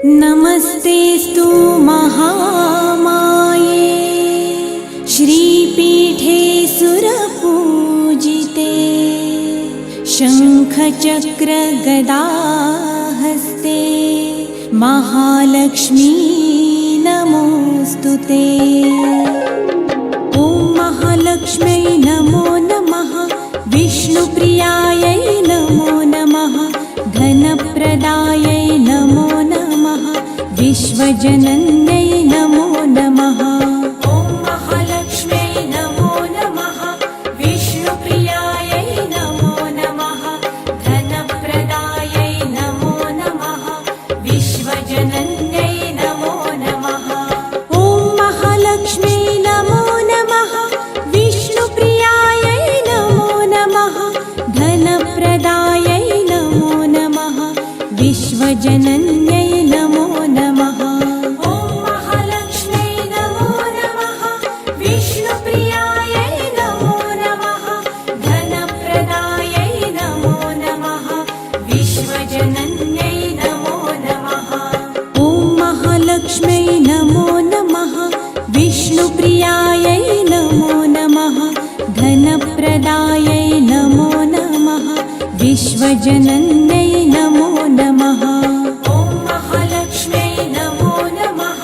नमस्तेस्तु महामाये श्रीपीठे सुरपूजिते शङ्खचक्रगदाहस्ते महालक्ष्मी नमोऽस्तुते। ॐ महालक्ष्म्यै नमो नमः, विष्णुप्रियायै नमो नमः, धनप्रदायै नमो नमः, विश्वजनन्यै नमो नमः। ॐ महालक्ष्म्यै नमो नमः, विष्णुप्रियायै नमो नमः, धनप्रदायै नमो नमः, विश्वजनन्यै नमो नमः। ॐ महालक्ष्म्यै नमो नमः, विष्णुप्रियायै नमो नमः, धनप्रदायै नमो नमः, विश्वजनन्यै नमो नमः। ॐ महालक्ष्म्यै नमो नमः, विष्णुप्रियायै नमो नमः, धनप्रदायै नमो नमः, विश्वजनन्यै नमो नमः। ॐ महालक्ष्म्यै नमो नमः, विष्णुप्रियायै नमो नमः, धनप्रदायै नमो नमः, विश्वजनन्यै नमो नमः। ॐ महालक्ष्म्यै नमो नमः,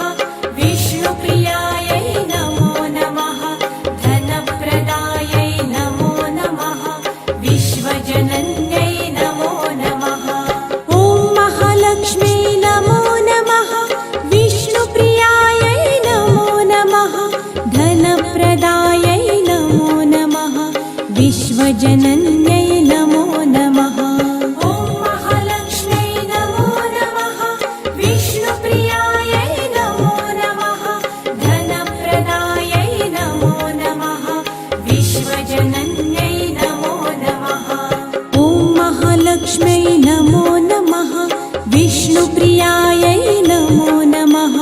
विष्णुप्रियायै नमो नमः, धनप्रदायै नमो नमः, विश्वजनन्यै नमो नमः। ॐ महालक्ष्म्यै नमो नमः, विष्णुप्रियायै नमो नमः, धनप्रदायै नमो नमः, विश्वजनन्यै नमो नमः। ॐ महालक्ष्म्यै नमो नमः, विष्णुप्रियायै नमो नमः, धनप्रदायै नमो नमः, विश्वजनन्यै नमो नमः। ॐ महालक्ष्म्यै नमो नमः, विष्णुप्रियायै नमो नमः,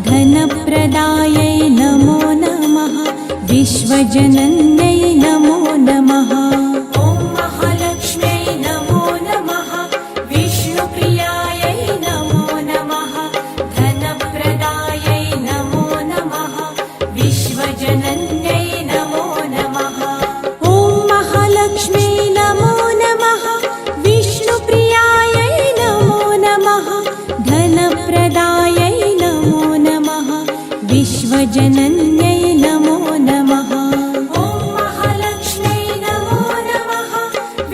धनप्रदायै नमो नमः, विश्वजनन्यै नमो नमः। ॐ महालक्ष्म्यै नमो नमः, विष्णुप्रियायै नमो नमः, धनप्रदायै नमो नमः, विश्वजनन्यै नमो नमः। ॐ महालक्ष्म्यै नमो नमः, विष्णुप्रियायै नमो नमः, धनप्रदायै नमो नमः, विश्वजनन्यै नमो नमः। ॐ महालक्ष्म्यै नमो नमः,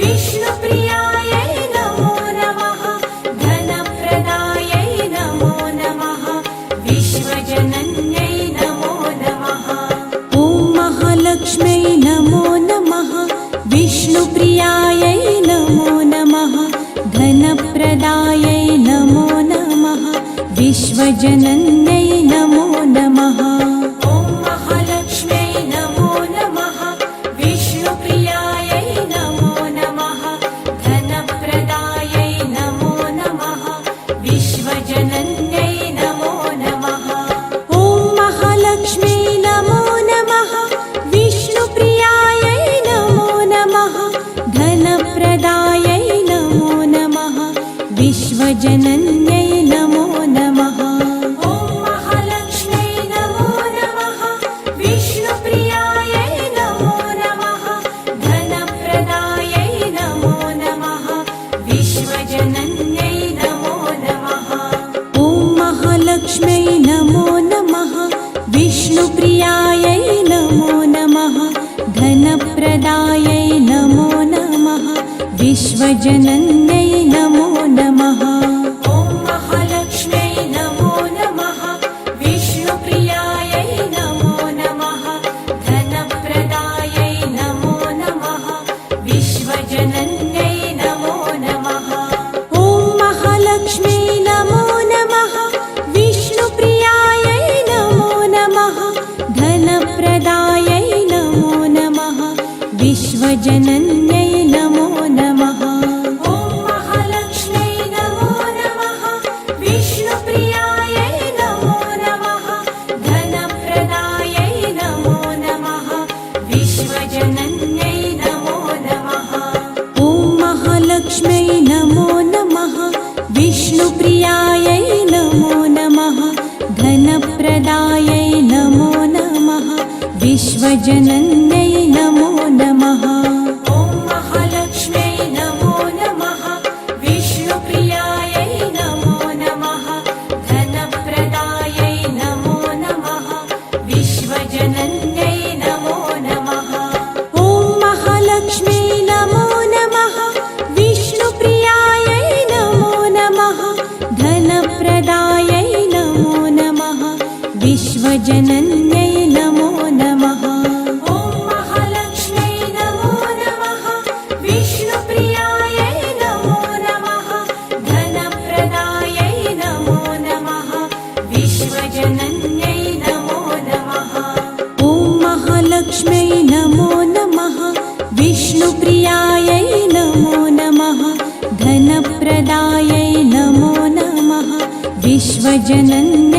विष्णुप्रियायै नमो नमः, धनप्रदायै नमो नमः, विश्वजनन्यै नमो नमः। ॐ महालक्ष्म्यै नमो नमः, विष्णुप्रियायै नमो नमः, धनप्रदायै नमो नमः, विश्वजनन्यै नमो नमः। ॐ महालक्ष्म्यै नमो नमः, विष्णुप्रियायै नमो नमः, धनप्रदायै नमो नमः, विश्वजनन्यै नमो नमः। ॐ महालक्ष्म्यै नमो नमः, विष्णुप्रियायै नमो नमः, धनप्रदायै नमो नमः, विश्वजनन्यै नमो नमः। ॐ महालक्ष्म्यै नमो नमः, विष्णुप्रियायै नमो नमः, धनप्रदायै नमो नमः, विश्वजनन्यै नमो नमः। ॐ महालक्ष्म्यै नमो नमः, विष्णुप्रियायै नमो नमः, धनप्रदायै नमो नमः, विश्वजनन्यै नमो नमः। ॐ महालक्ष्म्यै नमो नमः, विष्णुप्रियायै नमो नमः, धनप्रदायै नमो नमः, विश्वजनन्यै नमो नमः। ॐ महालक्ष्म्यै नमो नमः, विष्णुप्रियायै नमो नमः, धनप्रदायै नमो नमः, विश्वजनन्यै नमो नमः। ॐ महालक्ष्म्यै नमो नमः, विष्णुप्रियायै नमो नमः, धनप्रदायै नमो नमः, विश्वजनन्यै नमो नमः। ॐ महालक्ष्म्यै नमो नमः, विष्णुप्रियायै नमो विश्वजनन्यै नमो नमः। ॐ महालक्ष्म्यै नमो नमः। विष्णुप्रियायै नमो नमः। धनप्रदायै नमो नमः। विश्वजनन्यै नमो नमः। ॐ महालक्ष्म्यै नमो नमः। विष्णुप्रियायै नमो नमः। धनप्रदायै नमो नमः। विश्वजनन्यै नमो नमः। ॐ महालक्ष्म्यै नमो नमः। विष्णुप्रियायै नमो नमः। धनप्रदायै नमो नमः। विश्वजनन्यै नमो नमः। ॐ महालक्ष्म्यै नमो नमः। विष्णुप्रियायै नमो नमः। धनप्रदायै नमो नमः। विश्वजनन्यै